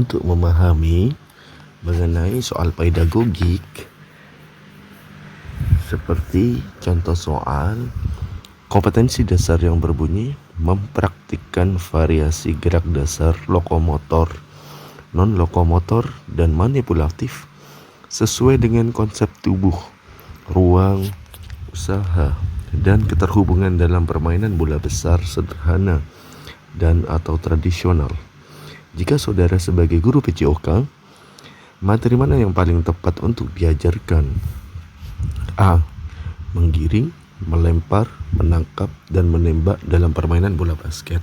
Untuk memahami mengenai soal pedagogik, seperti contoh soal kompetensi dasar yang berbunyi mempraktikkan variasi gerak dasar lokomotor, non-lokomotor, dan manipulatif sesuai dengan konsep tubuh, ruang, usaha, dan keterhubungan dalam permainan bola besar sederhana dan atau tradisional. Jika saudara sebagai guru PJOK, materi mana yang paling tepat untuk diajarkan? A. Menggiring, melempar, menangkap, dan menembak dalam permainan bola basket.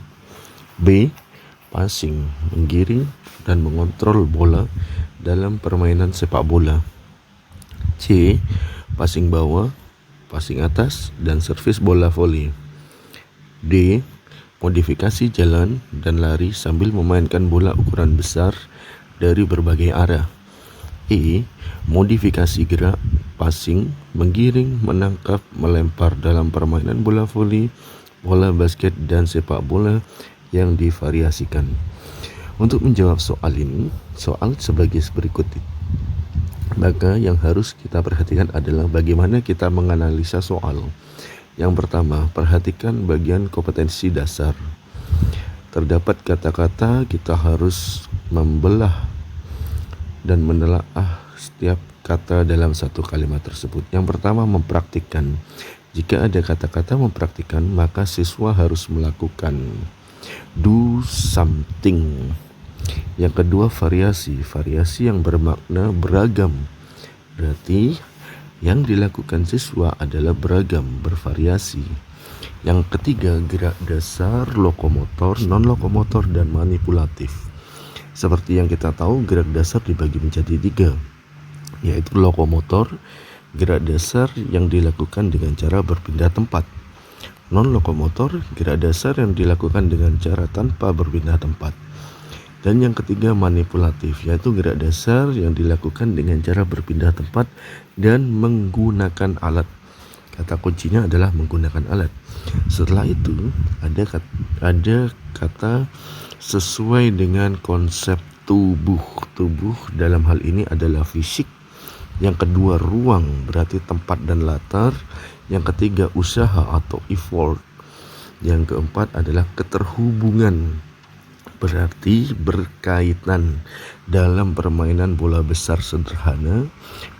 B. Passing, menggiring, dan mengontrol bola dalam permainan sepak bola. C. Passing bawah, passing atas, dan servis bola voli. D. Modifikasi jalan dan lari sambil memainkan bola ukuran besar dari berbagai arah. E. Modifikasi gerak, passing, menggiring, menangkap, melempar dalam permainan bola voli, bola basket, dan sepak bola yang divariasikan. Untuk menjawab soal ini, soal sebagai berikut. Maka yang harus kita perhatikan adalah bagaimana kita menganalisa soal. Yang pertama, perhatikan bagian kompetensi dasar. Terdapat kata-kata, kita harus membelah dan menelaah setiap kata dalam satu kalimat tersebut. Yang pertama, mempraktikkan. Jika ada kata-kata mempraktikkan, maka siswa harus melakukan. Do something. Yang kedua, variasi. Variasi yang bermakna beragam. Berarti yang dilakukan siswa adalah beragam, bervariasi. Yang ketiga, gerak dasar, lokomotor, non-lokomotor, dan manipulatif. Seperti yang kita tahu, gerak dasar dibagi menjadi 3, yaitu lokomotor, gerak dasar yang dilakukan dengan cara berpindah tempat. Non-lokomotor, gerak dasar yang dilakukan dengan cara tanpa berpindah tempat. Dan yang ketiga, manipulatif, yaitu gerak dasar yang dilakukan dengan cara berpindah tempat dan menggunakan alat. Kata kuncinya adalah menggunakan alat. Setelah itu ada kata sesuai dengan konsep tubuh. Tubuh dalam hal ini adalah fisik. Yang kedua, ruang, berarti tempat dan latar. Yang ketiga, usaha atau effort. Yang keempat adalah keterhubungan, berarti berkaitan dalam permainan bola besar sederhana.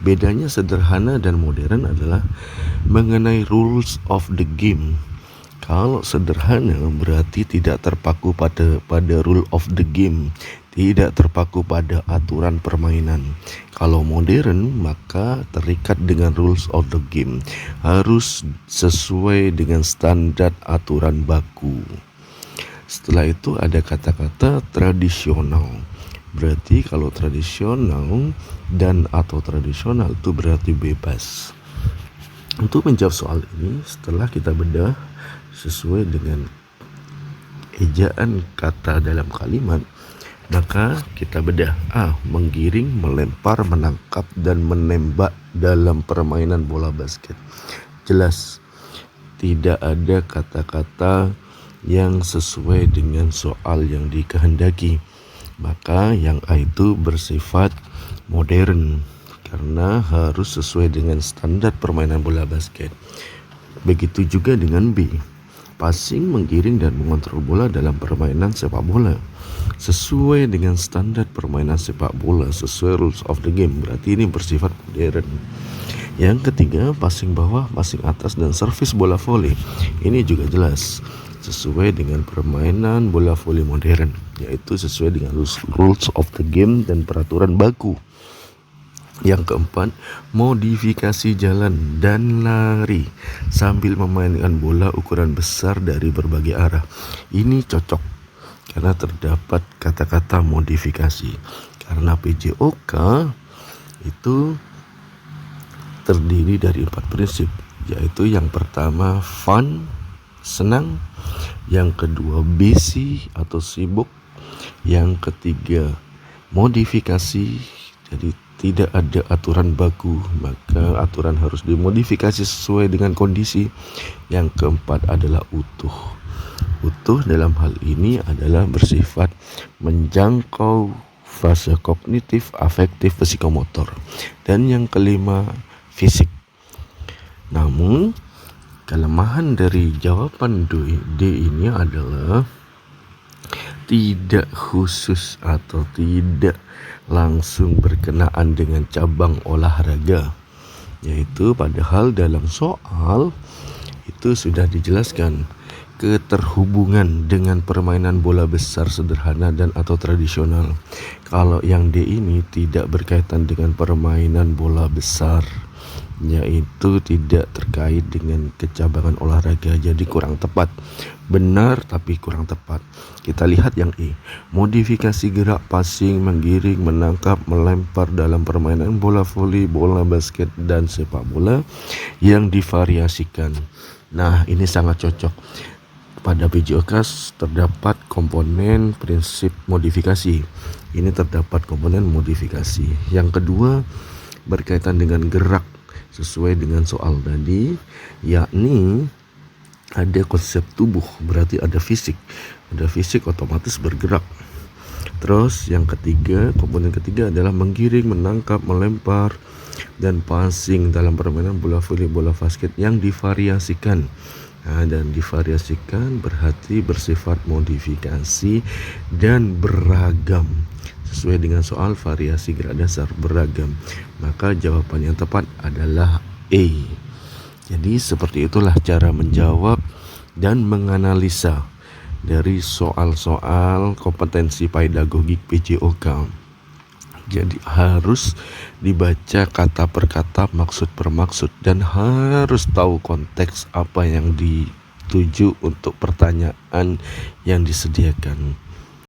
Bedanya sederhana dan modern adalah mengenai rules of the game. Kalau sederhana berarti tidak terpaku pada rule of the game, tidak terpaku pada aturan permainan. Kalau modern maka terikat dengan rules of the game, harus sesuai dengan standar aturan baku. Setelah itu ada kata-kata tradisional. Berarti kalau tradisional dan atau tradisional itu berarti bebas. Untuk menjawab soal ini, setelah kita bedah sesuai dengan ejaan kata dalam kalimat, maka kita bedah. A. Menggiring, melempar, menangkap, dan menembak dalam permainan bola basket. Jelas, tidak ada kata-kata yang sesuai dengan soal yang dikehendaki. Maka yang A itu bersifat modern karena harus sesuai dengan standar permainan bola basket. Begitu juga dengan B. Passing, menggiring, dan mengontrol bola dalam permainan sepak bola sesuai dengan standar permainan sepak bola, sesuai rules of the game. Berarti ini bersifat modern. Yang ketiga, passing bawah, passing atas, dan servis bola voli. Ini juga jelas sesuai dengan permainan bola voli modern, yaitu sesuai dengan rules of the game dan peraturan baku. Yang keempat, modifikasi jalan dan lari sambil memainkan bola ukuran besar dari berbagai arah. Ini cocok karena terdapat kata-kata modifikasi. Karena PJOK itu terdiri dari 4 prinsip, yaitu yang pertama fun, senang. Yang kedua, busy atau sibuk. Yang ketiga, modifikasi, jadi tidak ada aturan baku, maka aturan harus dimodifikasi sesuai dengan kondisi. Yang keempat adalah utuh. Utuh dalam hal ini adalah bersifat menjangkau fase kognitif, afektif, psikomotor. Dan yang kelima, fisik. Namun, kelemahan dari jawaban D ini adalah tidak khusus atau tidak langsung berkenaan dengan cabang olahraga. Yaitu padahal dalam soal itu sudah dijelaskan keterhubungan dengan permainan bola besar sederhana dan atau tradisional. Kalau yang D ini tidak berkaitan dengan permainan bola besar, yaitu tidak terkait dengan kecabangan olahraga, jadi kurang tepat. Benar tapi kurang tepat. Kita lihat yang E, modifikasi gerak passing, menggiring, menangkap, melempar dalam permainan bola voli, bola basket, dan sepak bola yang divariasikan. Nah, ini sangat cocok. Pada PJOK terdapat komponen prinsip modifikasi. Ini terdapat komponen modifikasi. Yang kedua berkaitan dengan gerak sesuai dengan soal tadi, yakni ada konsep tubuh, berarti ada fisik. Ada fisik otomatis bergerak. Terus yang ketiga, komponen ketiga adalah menggiring, menangkap, melempar, dan passing dalam permainan bola voli, bola basket yang divariasikan. Dan divariasikan berarti bersifat modifikasi dan beragam. Sesuai dengan soal variasi gerak dasar beragam. Maka jawaban yang tepat adalah E. Jadi seperti itulah cara menjawab dan menganalisa dari soal-soal kompetensi pedagogik PJOK. Jadi harus dibaca kata per kata, maksud per maksud, dan harus tahu konteks apa yang dituju untuk pertanyaan yang disediakan.